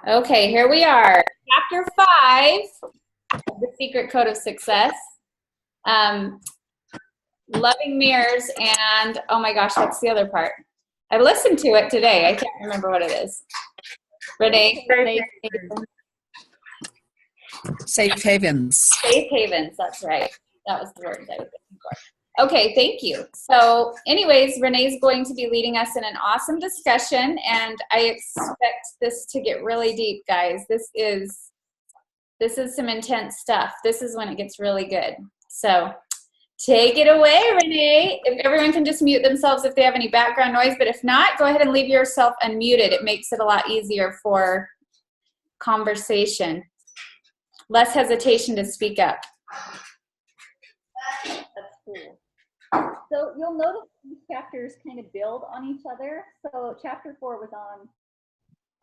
Okay, here we are. Chapter 5, The Secret Code of Success. Loving mirrors and, oh my gosh, what's the other part? I listened to it today. I can't remember what it is. Renee? Safe havens. Safe havens, that's right. That was the word I was looking for. Okay, thank you. So anyways, Renee's going to be leading us in an awesome discussion, and I expect this to get really deep, guys. This is some intense stuff. This is when it gets really good. So take it away, Renee. If everyone can just mute themselves if they have any background noise, but if not, go ahead and leave yourself unmuted. It makes it a lot easier for conversation. Less hesitation to speak up. That's cool. So you'll notice these chapters kind of build on each other. So chapter 4 was on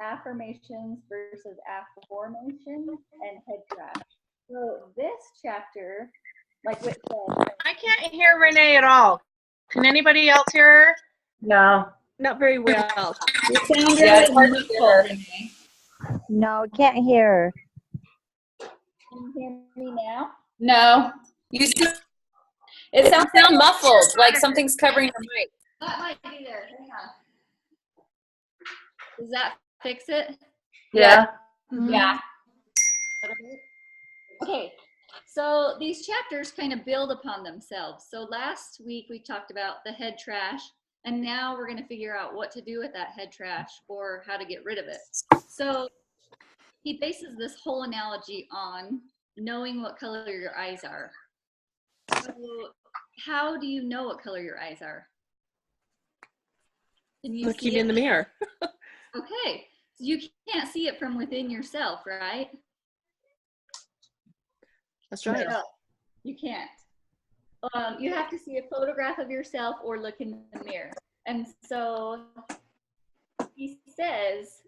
affirmations versus affirmation and head trash. So this chapter, like what said, I can't hear Renee at all. Can anybody else hear her? No. Not very well. You sound really muffled, Renee. No, can't hear. can you hear me now? No. It sounds muffled, like something's covering your mic. That might be there. Hang on. Does that fix it? Yeah. Yeah. Okay, so these chapters kind of build upon themselves. So last week we talked about the head trash, and now we're going to figure out what to do with that head trash or how to get rid of it. So he bases this whole analogy on knowing what color your eyes are. So how do you know what color your eyes are? Can you Looking see it? in the mirror. Okay, so you can't see it from within yourself, right? That's right. No, you can't. You have to see a photograph of yourself or look in the mirror. And so he says,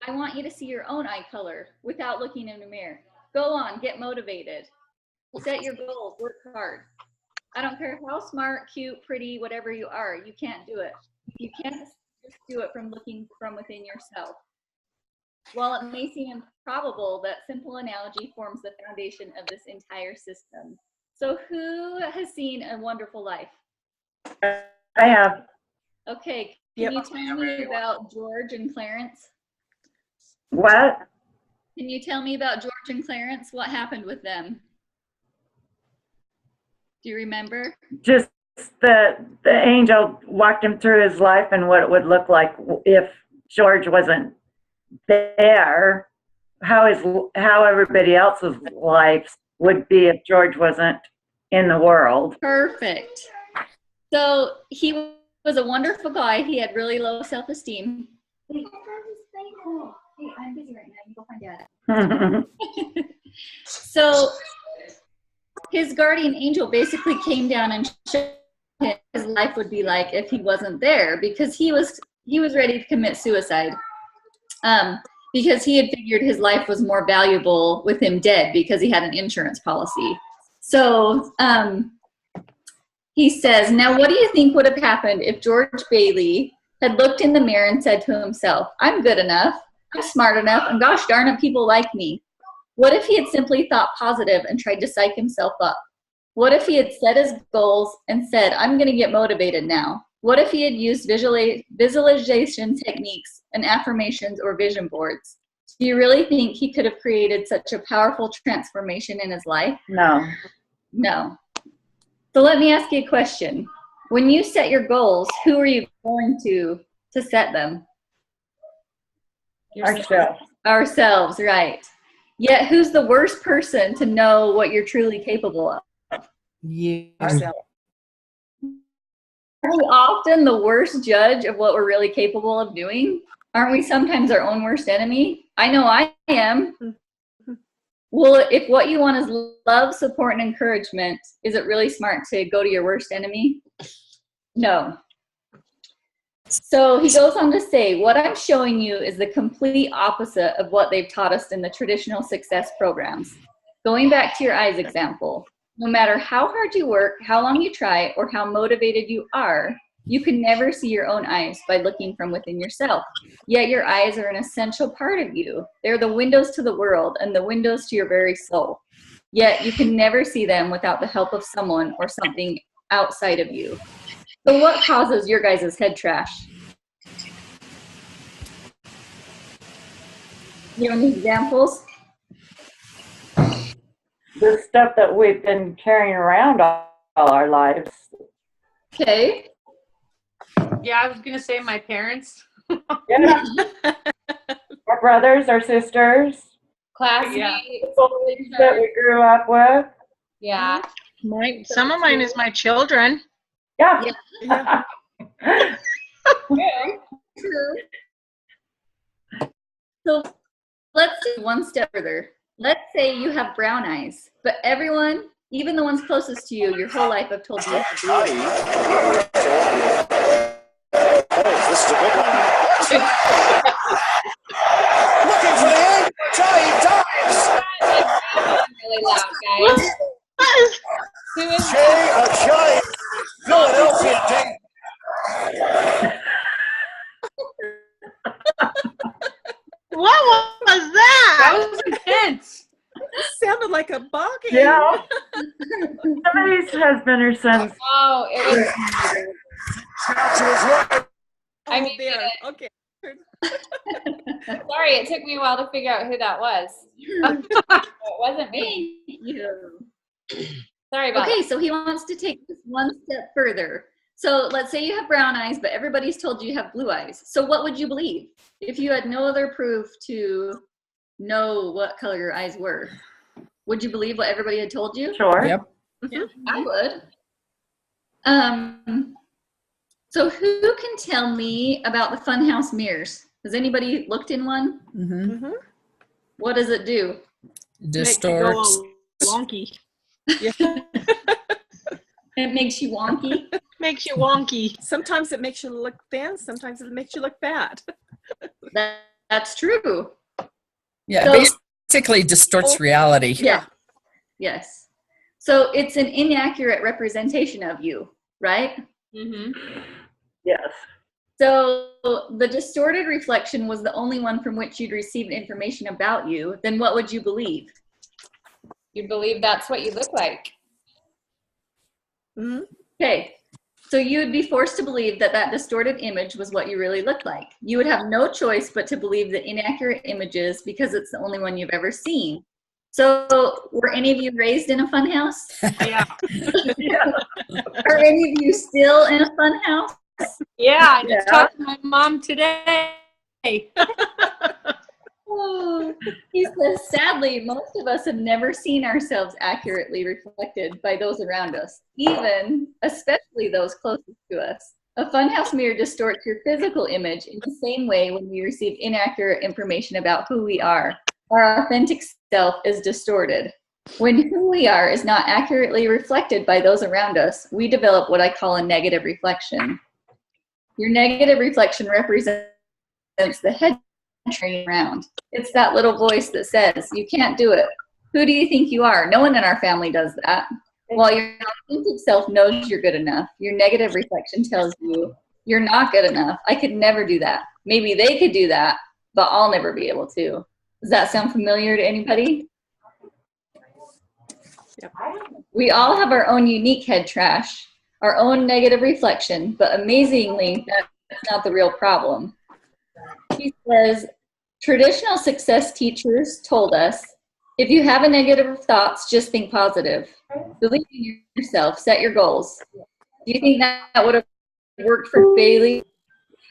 I want you to see your own eye color without looking in the mirror. Go on, get motivated. Set your goals, work hard. I don't care how smart, cute, pretty, whatever you are, you can't do it. You can't just do it from looking from within yourself. While it may seem improbable, that simple analogy forms the foundation of this entire system. So who has seen A Wonderful Life? I have. Okay, Yep. can you tell me about George and Clarence? What? Can you tell me about George and Clarence? What happened with them? Do you remember? Just the angel walked him through his life and what it would look like if George wasn't there. How everybody else's lives would be if George wasn't in the world. Perfect. So he was a wonderful guy. He had really low self-esteem. Hey, I'm busy right now. You go find Dad. So his guardian angel basically came down and showed him his life would be like if he wasn't there, because he was ready to commit suicide. Because he had figured his life was more valuable with him dead because he had an insurance policy. So he says, now what do you think would have happened if George Bailey had looked in the mirror and said to himself, I'm good enough, I'm smart enough, and gosh darn it, people like me? What if he had simply thought positive and tried to psych himself up? What if he had set his goals and said, I'm going to get motivated now? What if he had used visualization techniques and affirmations or vision boards? Do you really think he could have created such a powerful transformation in his life? No. No. So let me ask you a question. When you set your goals, who are you going to set them? Ourselves. Ourselves, right. Yet who's the worst person to know what you're truly capable of? You. Ourselves. Are we often the worst judge of what we're really capable of doing? Aren't we sometimes our own worst enemy? I know I am. Well, if what you want is love, support, and encouragement, is it really smart to go to your worst enemy? No. So he goes on to say, what I'm showing you is the complete opposite of what they've taught us in the traditional success programs. Going back to your eyes example, no matter how hard you work, how long you try, or how motivated you are, You can never see your own eyes by looking from within yourself. Yet your eyes are an essential part of you. They're the windows to the world and the windows to your very soul. Yet you can never see them without the help of someone or something outside of you. So what causes your guys' head trash? You have any examples? The stuff that we've been carrying around all our lives. Okay. Yeah, I was gonna say my parents. Yeah. Our brothers, our sisters, Classmates. people that we grew up with. Yeah. Some of mine is my children. Yeah. Yeah. True. So let's do one step further. Let's say you have brown eyes, but everyone, even the ones closest to you, your whole life have told you you have blue eyes. This is a good one. Looking for the end. He dives. Really loud, guys. Who is Jay, Philadelphia Dane. What was that? That was intense. Sounded like a ball game. Yeah. Somebody's husband or son's. Oh, it was. To his right. I mean, there. Okay. sorry, it took me a while to figure out who that was. It wasn't me. Sorry about Okay, so he wants to take this one step further. So let's say you have brown eyes, but everybody's told you have blue eyes. So what would you believe if you had no other proof to know what color your eyes were? Would you believe what everybody had told you? Sure. Yep. I would. So who can tell me about the funhouse mirrors? Has anybody looked in one? Mm-hmm. Mm-hmm. What does it do? Distorts. Wonky. It makes you wonky. Makes you wonky. Sometimes it makes you look thin. Sometimes it makes you look bad. That's true. Yeah, So- basically distorts reality. Yeah. Yes. So it's an inaccurate representation of you, right? Mm-hmm. Yes. So the distorted reflection was the only one from which you'd received information about you. Then what would you believe? You believe that's what you look like. Mm-hmm. Okay. So you would be forced to believe that that distorted image was what you really looked like. You would have no choice but to believe the inaccurate images because it's the only one you've ever seen. So were any of you raised in a fun house? Yeah. Are any of you still in a fun house? Yeah, I Yeah. just talked to my mom today. Oh, he says, sadly, most of us have never seen ourselves accurately reflected by those around us, especially those closest to us. A funhouse mirror distorts your physical image in the same way when we receive inaccurate information about who we are. Our authentic self is distorted. When who we are is not accurately reflected by those around us, we develop what I call a negative reflection. Your negative reflection represents the head turning around. It's that little voice that says, you can't do it. Who do you think you are? No one in our family does that. While your authentic self knows you're good enough, your negative reflection tells you, you're not good enough. I could never do that. Maybe they could do that, but I'll never be able to. Does that sound familiar to anybody? Yep. We all have our own unique head trash, our own negative reflection, but amazingly, that's not the real problem. He says, traditional success teachers told us, if you have a negative thoughts, just think positive. Believe in yourself, set your goals. Do you think that would have worked for Bailey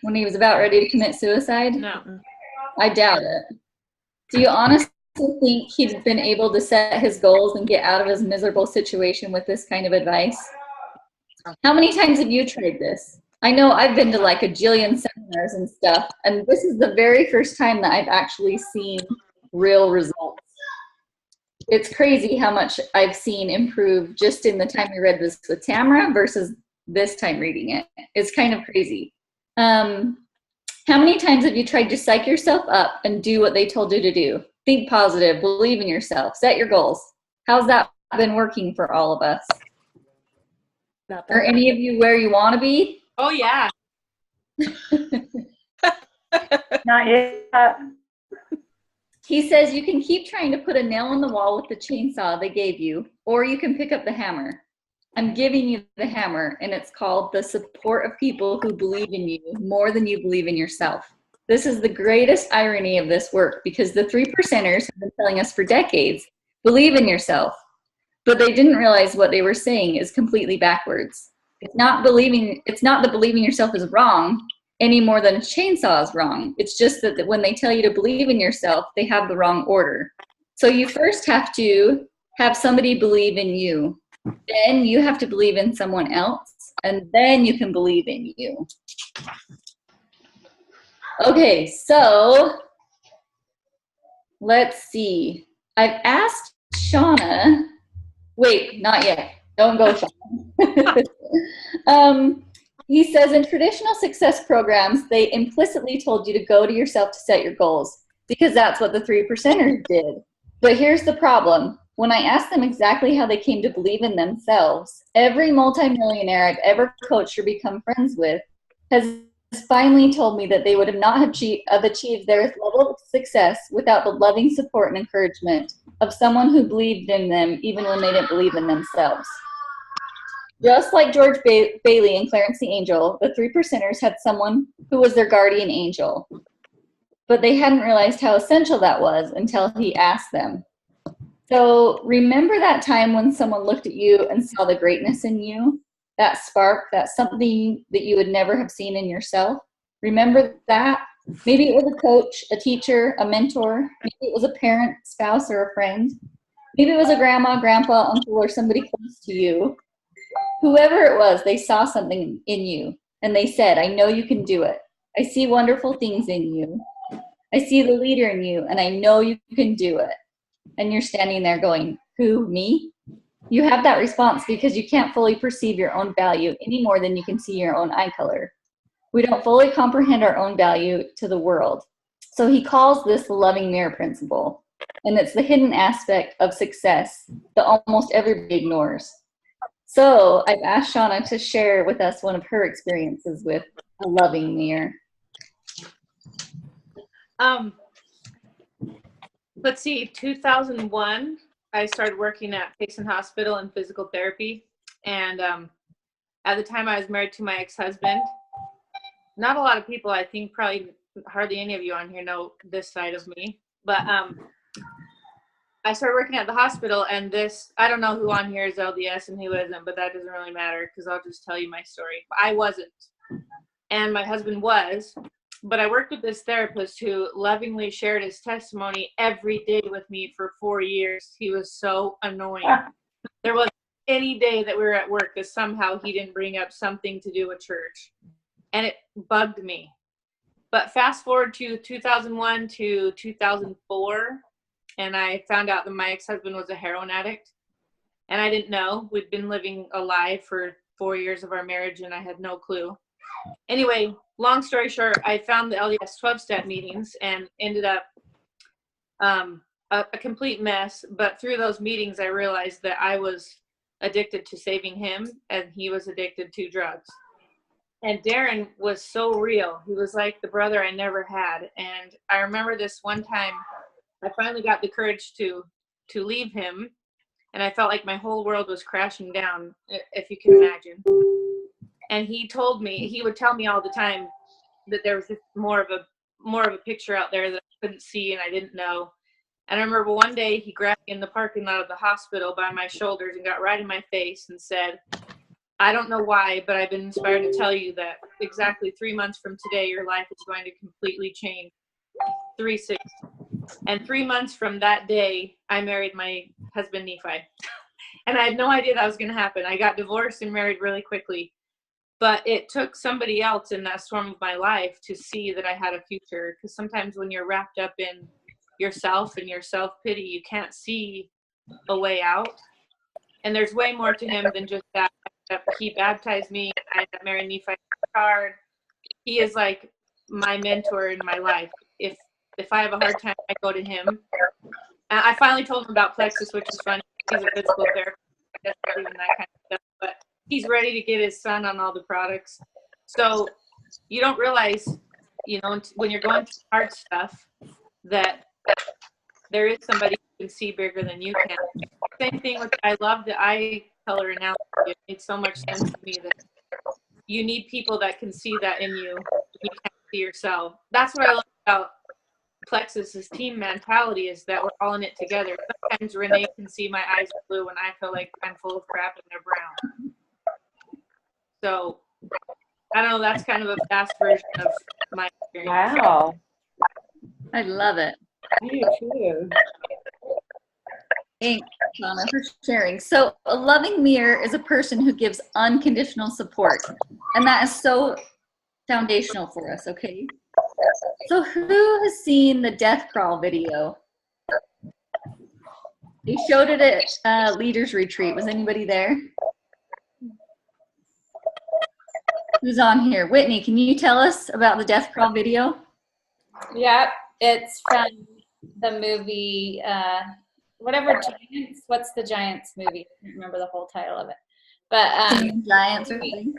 when he was about ready to commit suicide? No. I doubt it. Do you honestly think he'd been able to set his goals and get out of his miserable situation with this kind of advice? How many times have you tried this? I know I've been to like a jillion seminars and stuff, and this is the very first time that I've actually seen real results. It's crazy how much I've seen improve just in the time we read this with Tamara versus this time reading it. It's kind of crazy. How many times have you tried to psych yourself up and do what they told you to do? Think positive, believe in yourself, set your goals. How's that been working for all of us? Not Are that any of you where you want to be? Oh, yeah. Not yet. He says you can keep trying to put a nail in the wall with the chainsaw they gave you, or you can pick up the hammer. I'm giving you the hammer, and it's called the support of people who believe in you more than you believe in yourself. This is the greatest irony of this work, because the 3%ers have been telling us for decades, believe in yourself. But they didn't realize what they were saying is completely backwards. It's not that believing yourself is wrong any more than a chainsaw is wrong. It's just that when they tell you to believe in yourself, they have the wrong order. So you first have to have somebody believe in you. Then you have to believe in someone else, and then you can believe in you. Okay, so let's see. I've asked Shauna. Wait, not yet. Don't go, Shauna. He says in traditional success programs, they implicitly told you to go to yourself to set your goals because that's what the 3%ers did. But here's the problem. When I asked them exactly how they came to believe in themselves, every multimillionaire I've ever coached or become friends with has finally told me that they would not have achieved their level of success without the loving support and encouragement of someone who believed in them even when they didn't believe in themselves. Just like George Bailey and Clarence the Angel, the 3%ers had someone who was their guardian angel. But they hadn't realized how essential that was until he asked them. So remember that time when someone looked at you and saw the greatness in you? That spark, that something that you would never have seen in yourself? Remember that? Maybe it was a coach, a teacher, a mentor. Maybe it was a parent, spouse, or a friend. Maybe it was a grandma, grandpa, uncle, or somebody close to you. Whoever it was, they saw something in you, and they said, I know you can do it. I see wonderful things in you. I see the leader in you, and I know you can do it. And you're standing there going, who, me? You have that response because you can't fully perceive your own value any more than you can see your own eye color. We don't fully comprehend our own value to the world. So he calls this the loving mirror principle. And it's the hidden aspect of success that almost everybody ignores. So I've asked Shauna to share with us one of her experiences with a loving mirror. Let's see, 2001, I started working at Payson Hospital in physical therapy. And at the time I was married to my ex-husband. Not a lot of people, I think probably hardly any of you on here know this side of me. But I started working at the hospital, and I don't know who on here is LDS and who isn't, but that doesn't really matter because I'll just tell you my story. I wasn't, and my husband was, but I worked with this therapist who lovingly shared his testimony every day with me for 4 years. He was so annoying. There wasn't any day that we were at work that somehow he didn't bring up something to do with church, and it bugged me. But fast forward to 2001 to 2004, and I found out that my ex-husband was a heroin addict. And I didn't know. We'd been living a lie for 4 years of our marriage, and I had no clue. Anyway, long story short, I found the LDS 12-step meetings and ended up a complete mess. But through those meetings, I realized that I was addicted to saving him, and he was addicted to drugs. And Darren was so real. He was like the brother I never had. And I remember this one time, I finally got the courage to leave him, and I felt like my whole world was crashing down, if you can imagine. And he would tell me all the time that there was just more of a picture out there that I couldn't see and I didn't know. And I remember one day he grabbed me in the parking lot of the hospital by my shoulders and got right in my face and said, I don't know why, but I've been inspired to tell you that exactly 3 months from today, your life is going to completely change. 3-6. And 3 months from that day, I married my husband, Nephi. And I had no idea that was going to happen. I got divorced and married really quickly. But it took somebody else in that storm of my life to see that I had a future. Because sometimes when you're wrapped up in yourself and your self-pity, you can't see a way out. And there's way more to him than just that. He baptized me. I got married Nephi hard. He is like my mentor in my life. If I have a hard time, I go to him. And I finally told him about Plexus, which is funny. He's a physical therapist, and that kind of stuff. But he's ready to get his son on all the products. So you don't realize, you know, when you're going through hard stuff, that there is somebody who can see bigger than you can. Same thing with, I love the eye color analogy. It made so much sense to me that you need people that can see that in you. You can't see yourself. That's what I love about Plexus's team mentality, is that we're all in it together. Sometimes Renee can see my eyes are blue when I feel like I'm full of crap and they're brown. So I don't know, that's kind of a fast version of my experience. Wow. I love it. Me too. Thanks, Donna, for sharing. So a loving mirror is a person who gives unconditional support. And that is so foundational for us, okay? So who has seen the death crawl video? They showed it at Leaders Retreat. Was anybody there? Who's on here? Whitney, can you tell us about the death crawl video? Yep, it's from the movie, whatever Giants. What's the Giants movie? I can't remember the whole title of it. But Giants or something?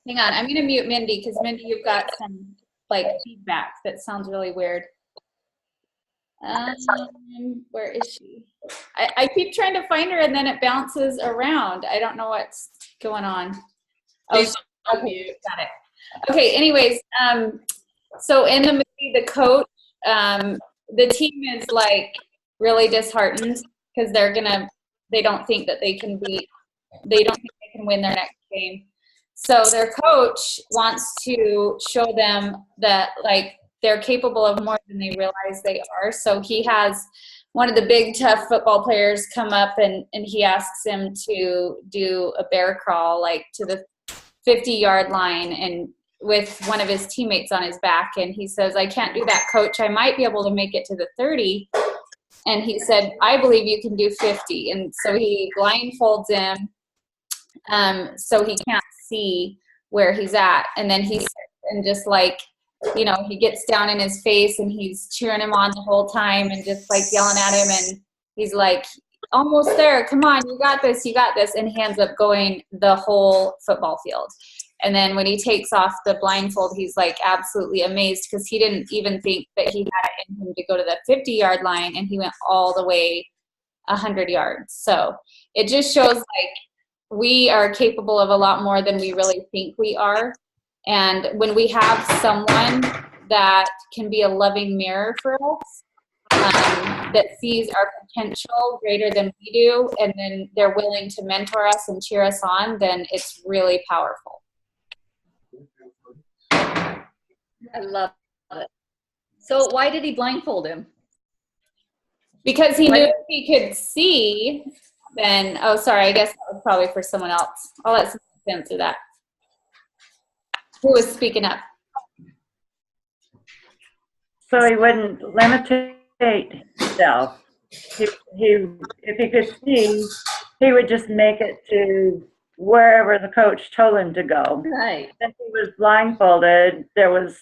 hang on, I'm gonna mute Mindy because Mindy, you've got some like feedback that sounds really weird. Where is she? I keep trying to find her and then it bounces around. I don't know what's going on. Oh, okay, got it. Okay, anyways, so in the movie, the coach, the team is like really disheartened because they don't think that they can win their next game. So their coach wants to show them that like they're capable of more than they realize they are. So he has one of the big tough football players come up and he asks him to do a bear crawl like to the 50-yard line and with one of his teammates on his back. And he says, "I can't do that, coach. I might be able to make it to the 30. And he said, "I believe you can do 50. And so he blindfolds him so he can't see where he's at. And then he's and just like, you know, he gets down in his face and he's cheering him on the whole time and just like yelling at him. And he's like, almost there. Come on, you got this, you got this. And he ends up going the whole football field. And then when he takes off the blindfold, he's like absolutely amazed because he didn't even think that he had it in him to go to the 50-yard line, and he went all the way 100 yards. So it just shows like we are capable of a lot more than we really think we are. And when we have someone that can be a loving mirror for us, that sees our potential greater than we do, and then they're willing to mentor us and cheer us on, then it's really powerful. I love it. So why did he blindfold him? Because he knew if he could see, then, oh, sorry, I guess that was probably for someone else. I'll let someone else answer that. Who was speaking up? So he wouldn't limitate himself. If he could see, he would just make it to wherever the coach told him to go. Right. Since he was blindfolded, there was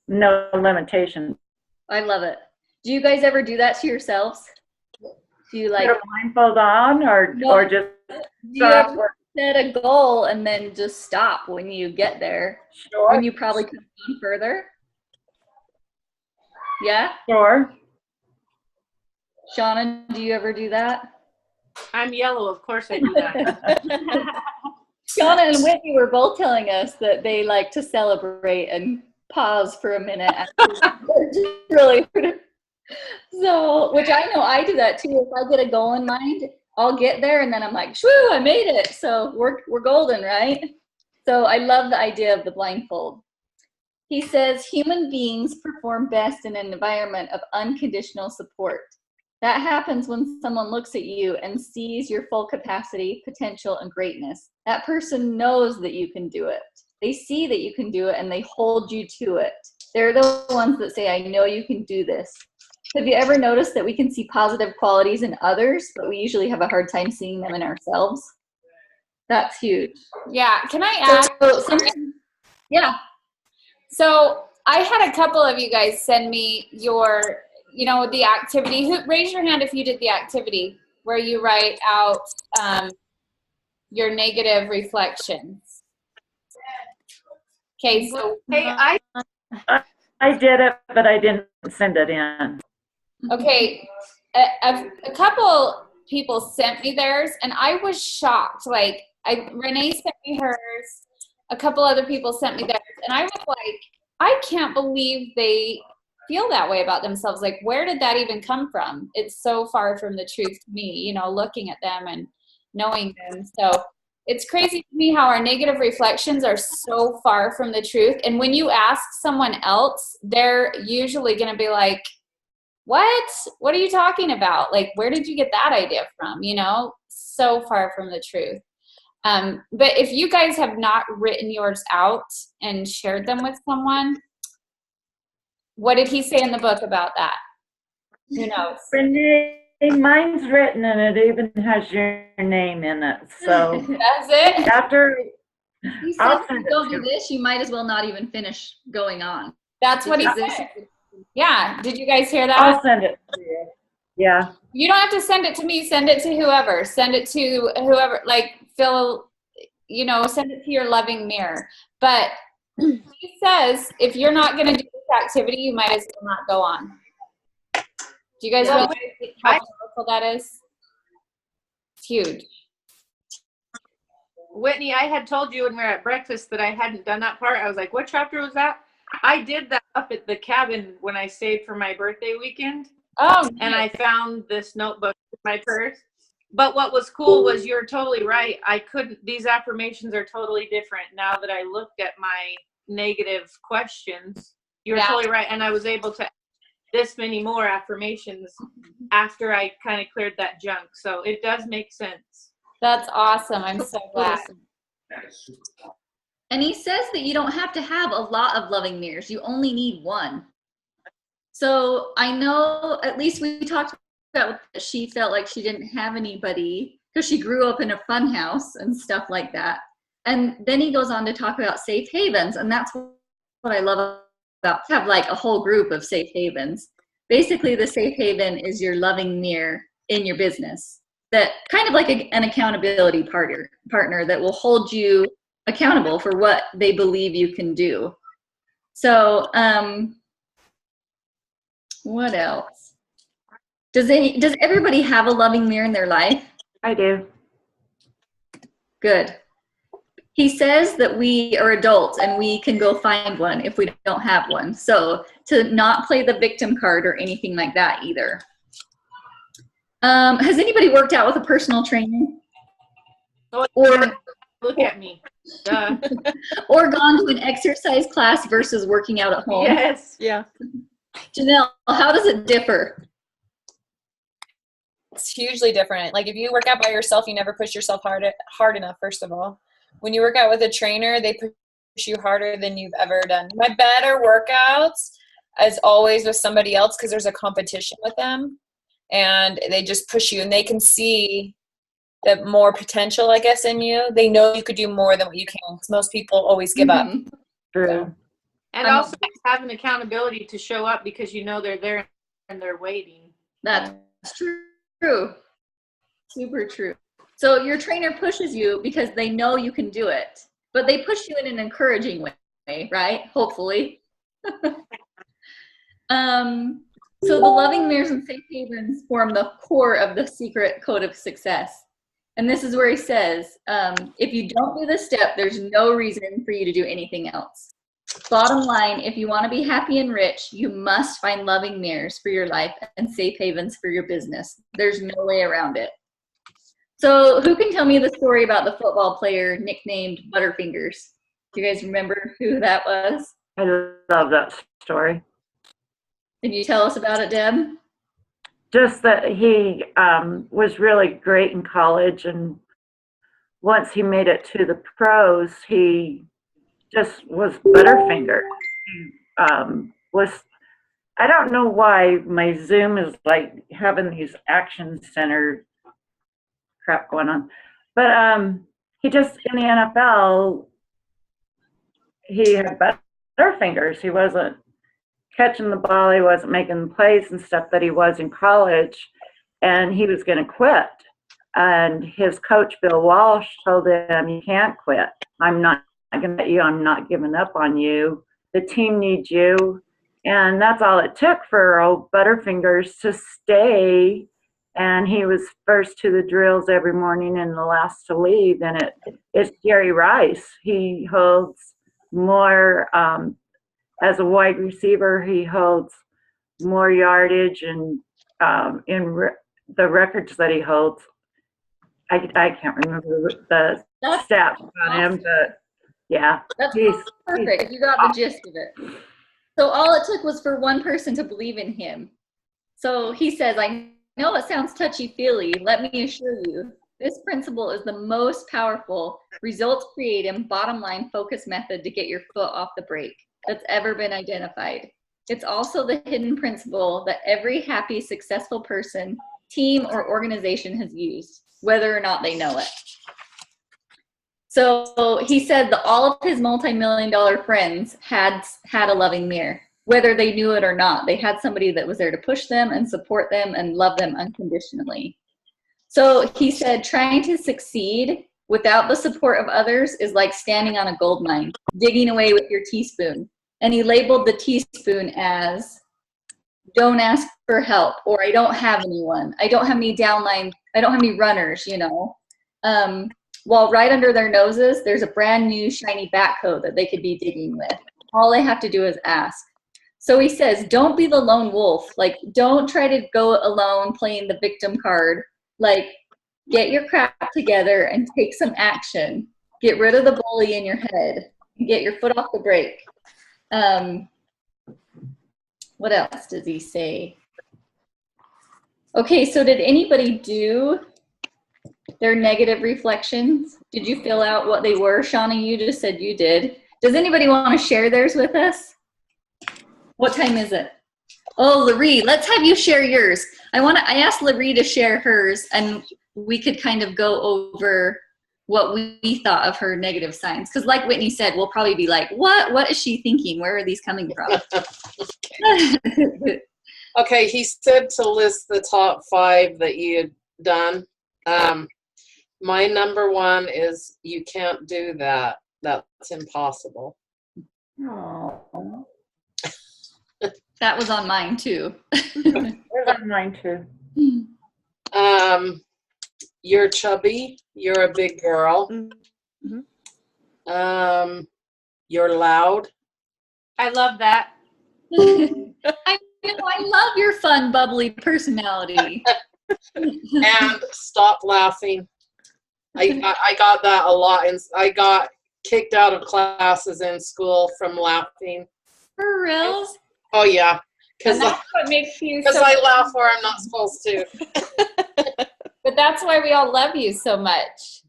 no limitation. I love it. Do you guys ever do that to yourselves? Do you like Put a blindfold on or just do you ever set a goal and then just stop when you get there? Sure. When you probably could have gone further? Yeah? Sure. Shauna, do you ever do that? I'm yellow, of course I do that. Shauna and Whitney were both telling us that they like to celebrate and pause for a minute. Really. So, which I know I do that too. If I get a goal in mind, I'll get there and then I'm like, shoo, I made it. So we're golden, right? So I love the idea of the blindfold. He says human beings perform best in an environment of unconditional support. That happens when someone looks at you and sees your full capacity, potential, and greatness. That person knows that you can do it. They see that you can do it and they hold you to it. They're the ones that say, I know you can do this. Have you ever noticed that we can see positive qualities in others, but we usually have a hard time seeing them in ourselves? That's huge. Yeah, can I add? Yeah. So I had a couple of you guys send me your, the activity. Raise your hand if you did the activity where you write out your negative reflections. Okay, so Hey, I did it, but I didn't send it in. okay, a couple people sent me theirs, and I was shocked. Like, Renee sent me hers. A couple other people sent me theirs, and I was like, I can't believe they feel that way about themselves. Like, where did that even come from? It's so far from the truth to me, you know, looking at them and knowing them. So it's crazy to me how our negative reflections are so far from the truth. And when you ask someone else, they're usually going to be like, what are you talking about? Like, where did you get that idea from? You know, so far from the truth. But if you guys have not written yours out and shared them with someone, what did he say in the book about that? Who knows? Renee, mine's written and it even has your name in it. So That's it? after, He said, I'll if send you it don't to do you. this, you might as well not even finish going on. That's what he Because said. this- Yeah. Did you guys hear that? I'll send it to you. Yeah. You don't have to send it to me. Send it to whoever. Send it to whoever, like Phil, you know, send it to your loving mirror. But he says, if you're not going to do this activity, you might as well not go on. Do you guys Well, realize how powerful that is? It's huge. Whitney, I had told you when we were at breakfast that I hadn't done that part. I was like, what chapter was that? I did that up at the cabin when I stayed for my birthday weekend. Oh, And nice. I found this notebook in my purse. But what was cool was you're totally right. These affirmations are totally different now that I looked at my negative questions. You're totally right. And I was able to add this many more affirmations after I kind of cleared that junk. So it does make sense. That's awesome. I'm so glad. And he says that you don't have to have a lot of loving mirrors. You only need one. So I know, at least we talked about that she felt like she didn't have anybody because she grew up in a fun house and stuff like that. And then he goes on to talk about safe havens. And that's what I love about have like a whole group of safe havens. Basically, the safe haven is your loving mirror in your business. That kind of like an accountability partner that will hold you accountable for what they believe you can do. So, what else? Does everybody have a loving mirror in their life? I do. Good. He says that we are adults and we can go find one if we don't have one. So to not play the victim card or anything like that either. Has anybody worked out with a personal trainer? Or Look at me. Duh. or gone to an exercise class versus working out at home? Yes. Yeah. Janelle, how does it differ? It's hugely different. Like if you work out by yourself, you never push yourself hard enough, first of all. When you work out with a trainer, they push you harder than you've ever done. My better workouts is always with somebody else because there's a competition with them. And they just push you and they can see the more potential, I guess, in you. They know you could do more than what you can because most people always give up. True. And also have an accountability to show up because you know they're there and they're waiting. That's true. Super true. So your trainer pushes you because they know you can do it, but they push you in an encouraging way, right? Hopefully. So the loving mirrors and safe havens form the core of the secret code of success. And this is where he says, if you don't do this step, there's no reason for you to do anything else. Bottom line, if you want to be happy and rich, you must find loving mirrors for your life and safe havens for your business. There's no way around it. So who can tell me the story about the football player nicknamed Butterfingers? Do you guys remember who that was? I love that story. Can you tell us about it, Deb? Just that he was really great in college, and once he made it to the pros, he just was Butterfinger. He was, I don't know why my Zoom is like having these action center crap going on, but he just, in the NFL, he had Butterfingers. He wasn't catching the ball, he wasn't making plays and stuff that he was in college, and he was going to quit. And his coach, Bill Walsh, told him, you can't quit. I'm not going to let you. I'm not giving up on you. The team needs you. And that's all it took for old Butterfingers to stay. And he was first to the drills every morning and the last to leave. And it's Jerry Rice. He holds more, as a wide receiver, he holds more yardage and the records that he holds. I can't remember the stats on him, but yeah. That's perfect. You got the gist of it. So all it took was for one person to believe in him. So he says, I know it sounds touchy-feely. Let me assure you, this principle is the most powerful, results-creating, bottom-line focus method to get your foot off the brake that's ever been identified. It's also the hidden principle that every happy, successful person, team, or organization has used, whether or not they know it. So he said that all of his multi-million-dollar friends had a loving mirror, whether they knew it or not. They had somebody that was there to push them and support them and love them unconditionally. So he said trying to succeed without the support of others is like standing on a gold mine, digging away with your teaspoon. And he labeled the teaspoon as don't ask for help, or I don't have anyone. I don't have any downline. I don't have any runners, you know. While right under their noses, there's a brand new shiny backhoe that they could be digging with. All they have to do is ask. So he says, don't be the lone wolf. Like, don't try to go alone playing the victim card. Like, get your crap together and take some action. Get rid of the bully in your head. And get your foot off the brake. What else does he say? Okay, so did anybody do their negative reflections? Did you fill out what they were? Shauna, you just said you did. Does anybody want to share theirs with us? What time is it? Oh, Laree, let's have you share yours. I asked Laree to share hers, and we could kind of go over what we thought of her negative signs. Because like Whitney said, we'll probably be like, what is she thinking? Where are these coming from? Okay, he said to list the top 5 that you had done. My number 1 is you can't do that. That's impossible. Oh. That was on mine too. On mine too. You're chubby. You're a big girl. Mm-hmm. You're loud. I love that. I love your fun, bubbly personality. And stop laughing. I got that a lot, and I got kicked out of classes in school from laughing. For real? Oh yeah, because That's what makes you so I laugh where I'm not supposed to. But that's why we all love you so much.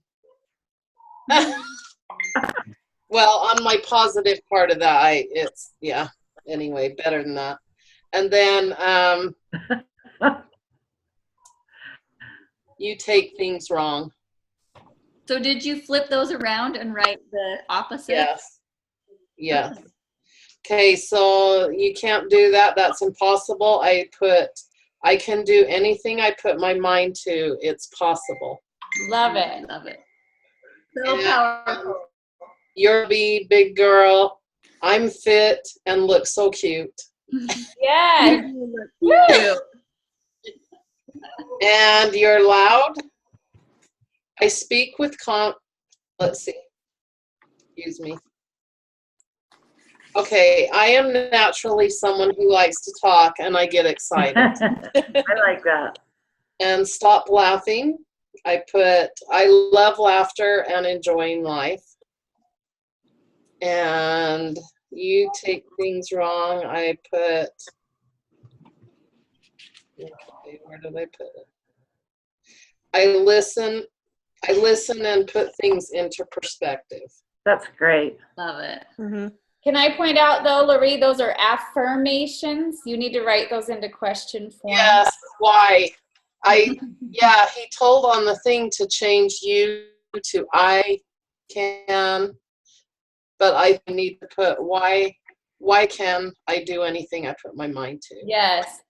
Well, on my positive part of that, anyway, better than that. And then you take things wrong. So did you flip those around and write the opposite? Yes. Yeah. Okay, so you can't do that. That's impossible. I can do anything I put my mind to. It's possible. Love it. Love it. So powerful. You're a big girl. I'm fit and look so cute. Yes. Cute. And you're loud. I speak with let's see. Excuse me. Okay, I am naturally someone who likes to talk and I get excited. I like that. And stop laughing. I love laughter and enjoying life. And you take things wrong. I put, okay, where did I put it? I listen and put things into perspective. That's great. Love it. Mm-hmm. Can I point out though, Laree, those are affirmations. You need to write those into question form. Yes, why? He told on the thing to change you to I can, but I need to put why can I do anything I put my mind to? Yes.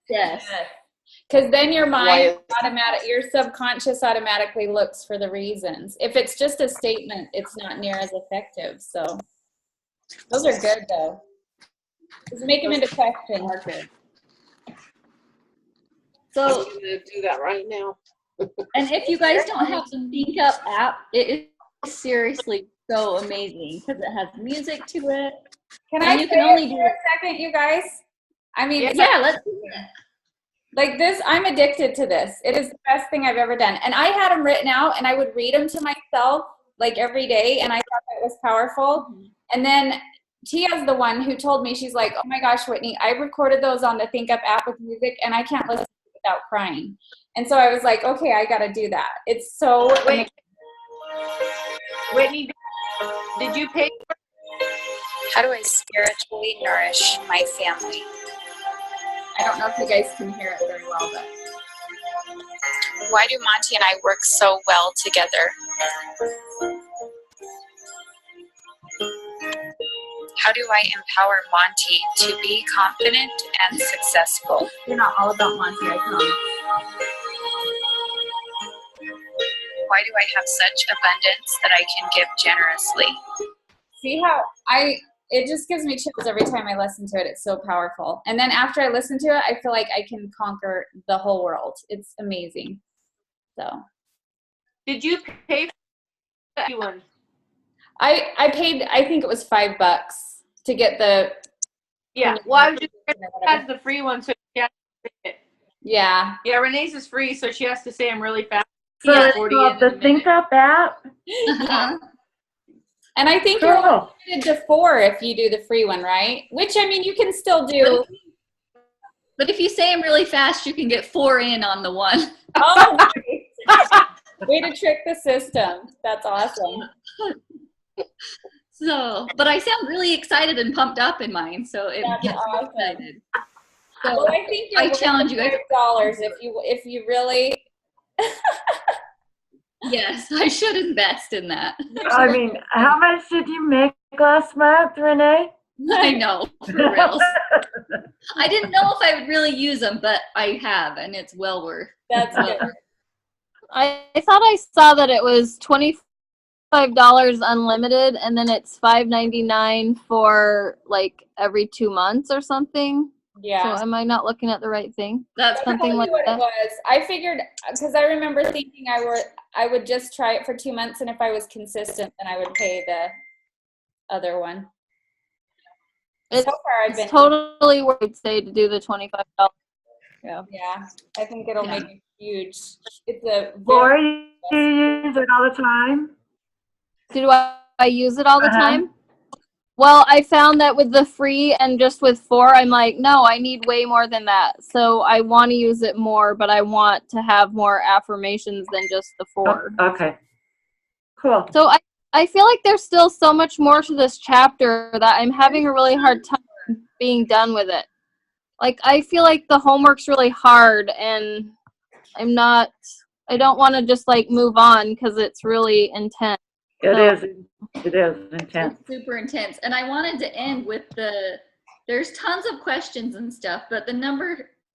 Because then your mind Why your subconscious automatically looks for the reasons. If it's just a statement, it's not near as effective. So those are good though. Just make them into questions. Are good. I'm So, gonna do that right now. and if you guys don't have the Think Up app, it is seriously so amazing because it has music to it. Can And I you play can only it do for a second, you guys? I mean, Yeah, let's do it. like this, I'm addicted to this. It is the best thing I've ever done. And I had them written out and I would read them to myself like every day. And I thought that was powerful. And then Tia's the one who told me, she's like, oh my gosh, Whitney, I recorded those on the Think Up app with music and I can't listen to it without crying. And so I was like, okay, I got to do that. It's so amazing. Whitney, did you pay? How do I spiritually nourish my family? I don't know if you guys can hear it very well, but why do Monty and I work so well together? How do I empower Monty to be confident and successful? You're not all about Monty, I promise. Why do I have such abundance that I can give generously? See how it just gives me chills every time I listen to it. It's so powerful. And then after I listen to it, I feel like I can conquer the whole world. It's amazing. So. Did you pay for that one? I paid, I think it was $5 to get the. Yeah. Well, I was just has the free one, so she has to say it. Yeah. Yeah, Renee's is free, so she has to say them really fast. So Yeah, it's called the Think Up app? Yeah. And I think Cool. you're limited to 4 if you do the free one, right? Which, I mean, you can still do. But if you say them really fast, you can get 4 in on the one. Oh, nice. Way to trick the system. That's awesome. So, but I sound really excited and pumped up in mine, so it That's gets me awesome. excited. So Well, I think you're I challenge you guys. $5 if you really. Yes, I should invest in that. I mean, how much did you make last month, Renee? I know, for reals. I didn't know if I would really use them, but I have, and it's well worth. That's good. I thought I saw that it was $25 unlimited, and then it's $5.99 for like every 2 months or something. Yeah. So am I not looking at the right thing? That's something like what that. It was. I figured because I remember thinking I would just try it for 2 months, and if I was consistent, then I would pay the other one. It's, so far, I've been totally worth it, say, to do the $25. Yeah. Yeah, I think it'll make a huge. It's a. Lori, do you use it all the time? Do I use it all the time? Well, I found that with the free and just with 4, I'm like, no, I need way more than that. So I want to use it more, but I want to have more affirmations than just the 4. Oh, okay. Cool. So I feel like there's still so much more to this chapter that I'm having a really hard time being done with it. Like, I feel like the homework's really hard, and I don't want to just like move on because it's really intense. It is intense. It's super intense. And I wanted to end with there's tons of questions and stuff, but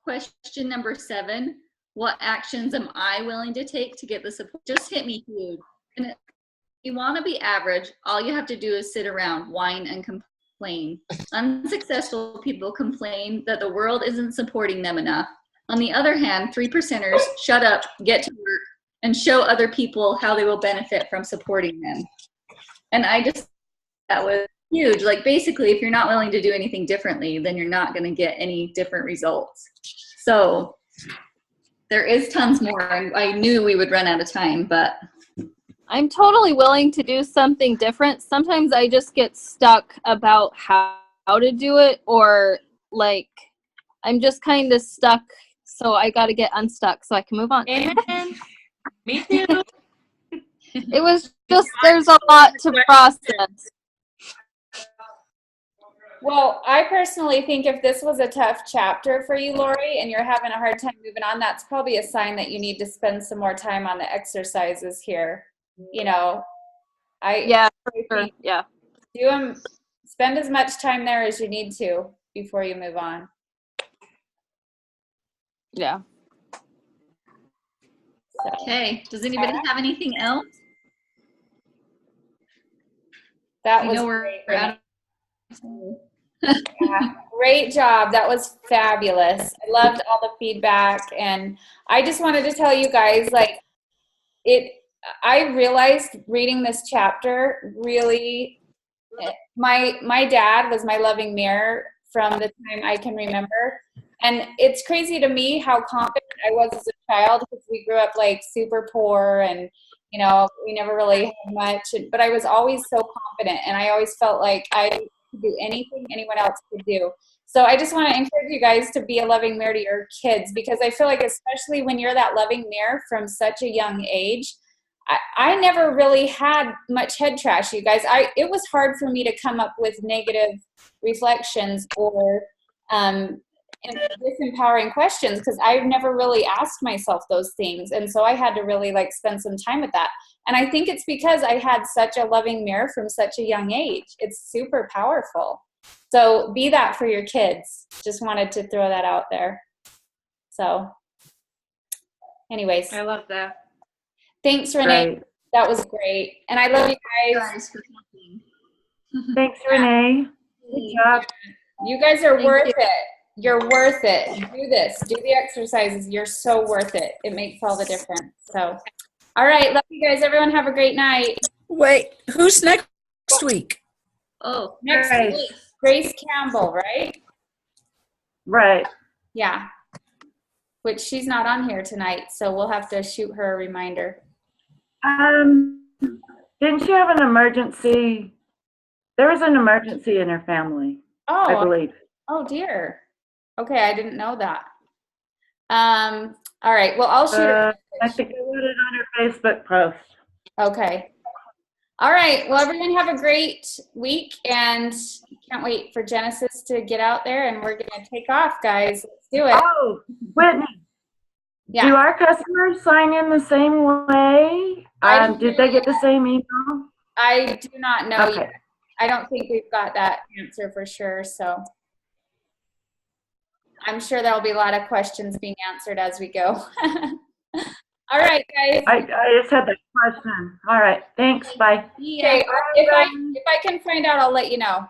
question number 7, what actions am I willing to take to get the support, just hit me huge. And if you want to be average, all you have to do is sit around, whine, and complain. Unsuccessful people complain that the world isn't supporting them enough. On the other hand, 3%ers shut up, get to work, and show other people how they will benefit from supporting them. And that was huge. Like, basically, if you're not willing to do anything differently, then you're not going to get any different results. So there is tons more. I knew we would run out of time, but I'm totally willing to do something different. Sometimes I just get stuck about how to do it, or like I'm just kind of stuck. So I got to get unstuck so I can move on. Amen. Me too. It was just, there's a lot to process. Well, I personally think if this was a tough chapter for you, Lori, and you're having a hard time moving on, that's probably a sign that you need to spend some more time on the exercises here. You know, Yeah, for sure. Yeah. Do them. Spend as much time there as you need to before you move on. Yeah. Okay. Does anybody have anything else? That I was know we're great, out Renee. of Yeah, great job. That was fabulous. I loved all the feedback, and I just wanted to tell you guys, like, I realized reading this chapter really, my dad was my loving mirror from the time I can remember. And it's crazy to me how confident I was as a child, because we grew up like super poor, and we never really had much, but I was always so confident, and I always felt like I could do anything anyone else could do. So I just want to encourage you guys to be a loving mirror to your kids, because I feel like, especially when you're that loving mirror from such a young age, I never really had much head trash, you guys. It was hard for me to come up with negative reflections or and disempowering questions, because I've never really asked myself those things. And so I had to really like spend some time with that. And I think it's because I had such a loving mirror from such a young age. It's super powerful. So be that for your kids. Just wanted to throw that out there. So anyways. I love that. Thanks, Renee. Great. That was great. And I love you guys. Thanks, Renee. Good job. You guys are worth it. You're worth it. Do this. Do the exercises. You're so worth it. It makes all the difference. So, all right. Love you guys. Everyone have a great night. Wait, who's next week? Oh, Next week, Grace Campbell, right? Right. Yeah. Which she's not on here tonight, so we'll have to shoot her a reminder. Didn't she have an emergency? There was an emergency in her family, I believe. Oh dear. Okay, I didn't know that. All right. Well, I'll shoot her. I think I wrote it on her Facebook post. Okay. All right. Well, everyone have a great week, and can't wait for Genesis to get out there, and we're going to take off, guys. Let's do it. Oh, Whitney. Yeah. Do our customers sign in the same way? Did they get the same email? I do not know Okay. yet. I don't think we've got that answer for sure, so I'm sure there'll be a lot of questions being answered as we go. All right, guys. I just had that question. All right. Thanks. Bye. Okay. If I can find out, I'll let you know.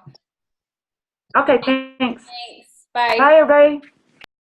Okay. Thanks. Thanks. Bye. Bye, everybody.